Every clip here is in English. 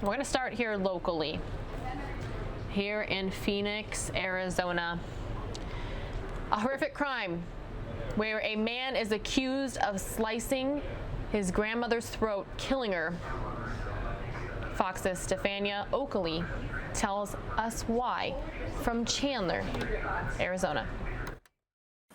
We're going to start here locally, here in Phoenix, Arizona. A horrific crime where a man is accused of slicing his grandmother's throat, killing her. Fox's Stefania Oakley tells us why from Chandler, Arizona.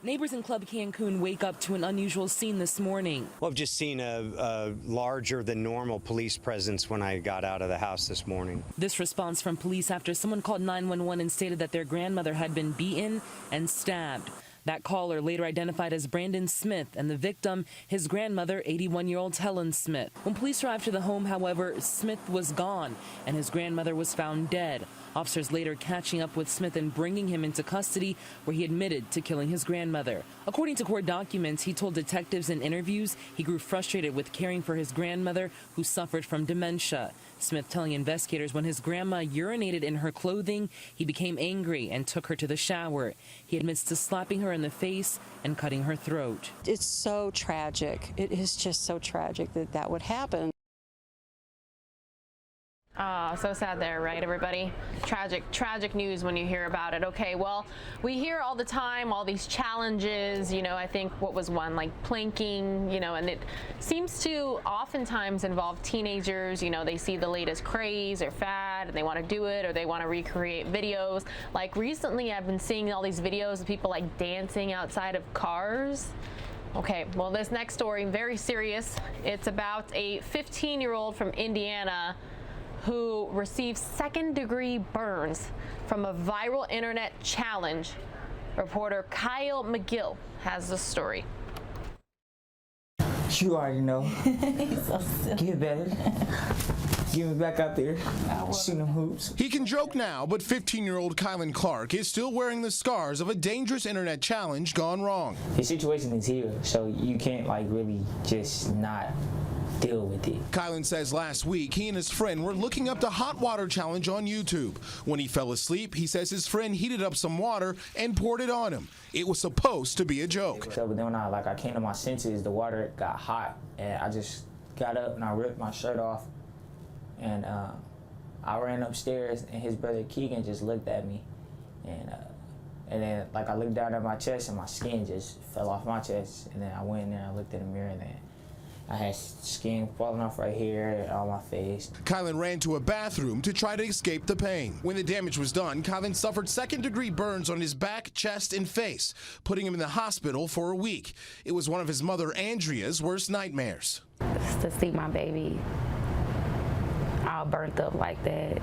Neighbors in Club Cancun wake up to an unusual scene this morning. Well, I've just seen a larger than normal police presence when I got out of the house this morning. This response from police after someone called 911 and stated that their grandmother had been beaten and stabbed. That caller later identified as Brandon Smith, and the victim, his grandmother, 81-year-old Helen Smith. When police arrived to the home, however, Smith was gone, and his grandmother was found dead. Officers later catching up with Smith and bringing him into custody, where he admitted to killing his grandmother. According to court documents, he told detectives in interviews he grew frustrated with caring for his grandmother, who suffered from dementia. Smith telling investigators when his grandma urinated in her clothing, he became angry and took her to the shower. He admits to slapping her in the face and cutting her throat. It's so tragic. It is just so tragic that that would happen. Oh, so sad there, right, everybody? Tragic news when you hear about it. Okay, well, we hear all the time all these challenges, I think what was one, like planking, and it seems to oftentimes involve teenagers. They see the latest craze or fad and they want to do it, or they want to recreate videos. Like recently, I've been seeing all these videos of people like dancing outside of cars. Okay, well, this next story, very serious. It's about a 15-year-old from Indiana who received second-degree burns from a viral internet challenge. Reporter Kyle McGill has the story. You already know. So get better. Get me back out there. Shoot them hoops. He can joke now, but 15-year-old Kylan Clark is still wearing the scars of a dangerous internet challenge gone wrong. The situation is here, so you can't really just not deal with it. Kylan says last week he and his friend were looking up the hot water challenge on YouTube. When he fell asleep, he says his friend heated up some water and poured it on him. It was supposed to be a joke. So, but then when I came to my senses, the water got hot, and I just got up and I ripped my shirt off, and I ran upstairs, and his brother Keegan just looked at me, and then I looked down at my chest, and my skin just fell off my chest, and then I went in there and I looked in the mirror, and then I had skin falling off right here on my face. Kylan ran to a bathroom to try to escape the pain. When the damage was done, Kylan suffered second-degree burns on his back, chest, and face, putting him in the hospital for a week. It was one of his mother, Andrea's, worst nightmares. To see my baby all burnt up like that,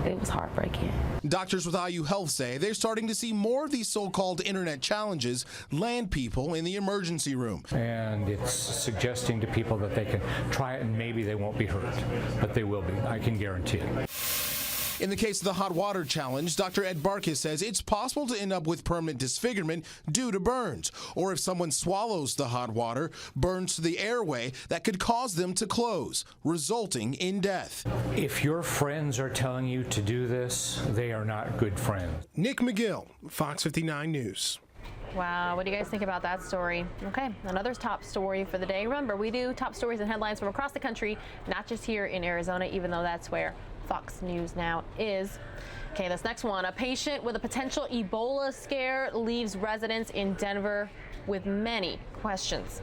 it was heartbreaking. Doctors with IU Health say they're starting to see more of these so-called internet challenges land people in the emergency room. And it's suggesting to people that they can try it and maybe they won't be hurt, but they will be. I can guarantee it. In the case of the hot water challenge, Dr. Ed Barkis says it's possible to end up with permanent disfigurement due to burns, or if someone swallows the hot water, burns to the airway that could cause them to close, resulting in death. If your friends are telling you to do this, they are not good friends. Nick McGill, Fox 59 News. Wow, what do you guys think about that story? Okay, another top story for the day. Remember, we do top stories and headlines from across the country, not just here in Arizona, even though that's where Fox News Now is. Okay, this next one. A patient with a potential Ebola scare leaves residents in Denver with many questions.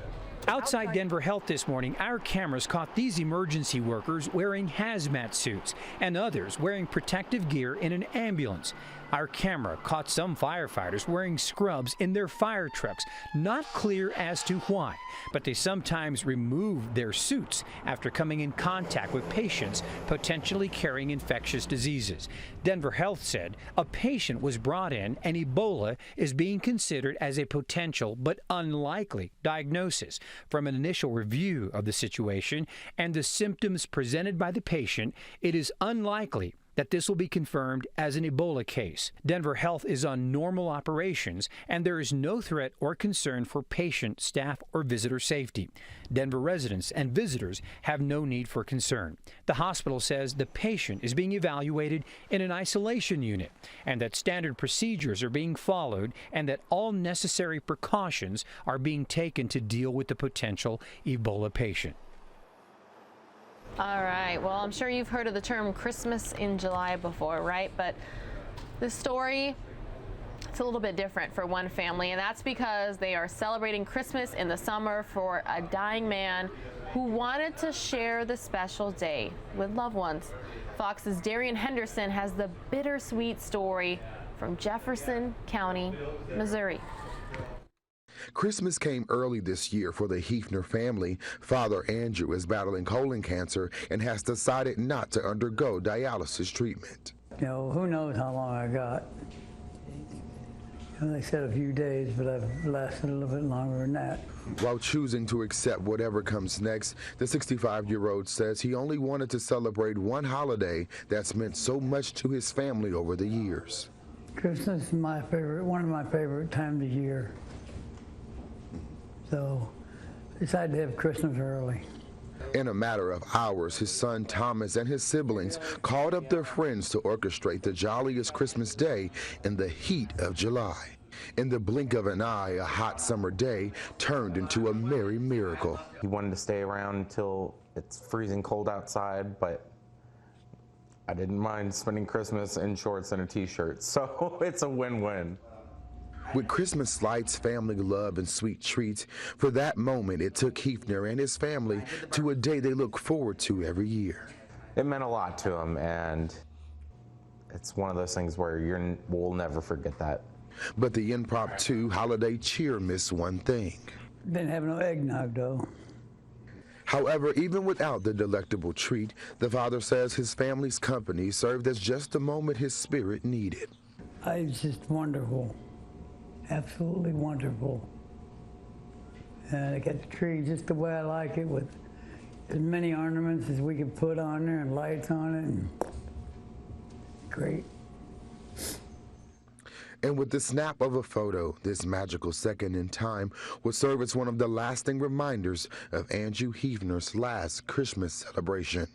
Outside Denver Health this morning, our cameras caught these emergency workers wearing hazmat suits and others wearing protective gear in an ambulance. Our camera caught some firefighters wearing scrubs in their fire trucks. Not clear as to why, but they sometimes remove their suits after coming in contact with patients potentially carrying infectious diseases. Denver Health said a patient was brought in and Ebola is being considered as a potential but unlikely diagnosis. From an initial review of the situation and the symptoms presented by the patient, it is unlikely that this will be confirmed as an Ebola case. Denver Health is on normal operations, and there is no threat or concern for patient, staff, or visitor safety. Denver residents and visitors have no need for concern. The hospital says the patient is being evaluated in an isolation unit, and that standard procedures are being followed, and that all necessary precautions are being taken to deal with the potential Ebola patient. All right, well, I'm sure you've heard of the term Christmas in July before, right? But this story, it's a little bit different for one family, and that's because they are celebrating Christmas in the summer for a dying man who wanted to share the special day with loved ones. Fox's Darian Henderson has the bittersweet story from Jefferson County, Missouri. Christmas came early this year for the Hefner family. Father Andrew is battling colon cancer and has decided not to undergo dialysis treatment. You know, who knows how long I got. You know, they said a few days, but I've lasted a little bit longer than that. While choosing to accept whatever comes next, the 65-year-old says he only wanted to celebrate one holiday that's meant so much to his family over the years. Christmas is my favorite, one of my favorite times of year. So I decided to have Christmas early. In a matter of hours, his son Thomas and his siblings called up their friends to orchestrate the jolliest Christmas day in the heat of July. In the blink of an eye, a hot summer day turned into a merry miracle. He wanted to stay around until it's freezing cold outside, but I didn't mind spending Christmas in shorts and a t-shirt, so it's a win-win. With Christmas lights, family love, and sweet treats, for that moment it took Hefner and his family to a day they look forward to every year. It meant a lot to him, and it's one of those things where we'll never forget that. But the impromptu holiday cheer missed one thing. Didn't have no eggnog, though. However, even without the delectable treat, the father says his family's company served as just the moment his spirit needed. It's just wonderful. Absolutely wonderful. And I got the tree just the way I like it, with as many ornaments as we could put on there and lights on it. And great. And with the snap of a photo, this magical second in time would serve as one of the lasting reminders of Andrew Hefner's last Christmas celebration.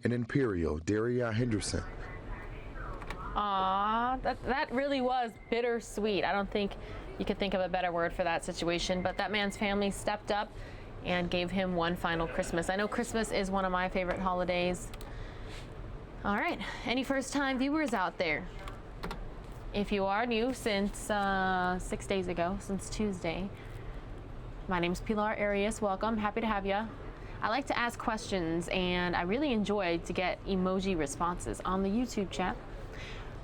In Imperial, Darian Henderson. Aw, that really was bittersweet. I don't think you could think of a better word for that situation, but that man's family stepped up and gave him one final Christmas. I know Christmas is one of my favorite holidays. All right, any first-time viewers out there? If you are new since 6 days ago, since Tuesday, my name's Pilar Arias. Welcome, happy to have you. I like to ask questions, and I really enjoy to get emoji responses on the YouTube chat.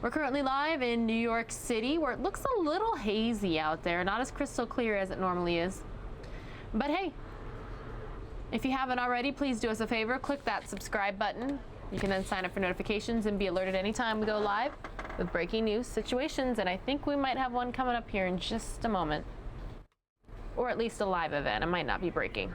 We're currently live in New York City, where it looks a little hazy out there, not as crystal clear as it normally is. But hey, if you haven't already, please do us a favor, click that subscribe button. You can then sign up for notifications and be alerted anytime we go live with breaking news situations, and I think we might have one coming up here in just a moment. Or at least a live event. It might not be breaking.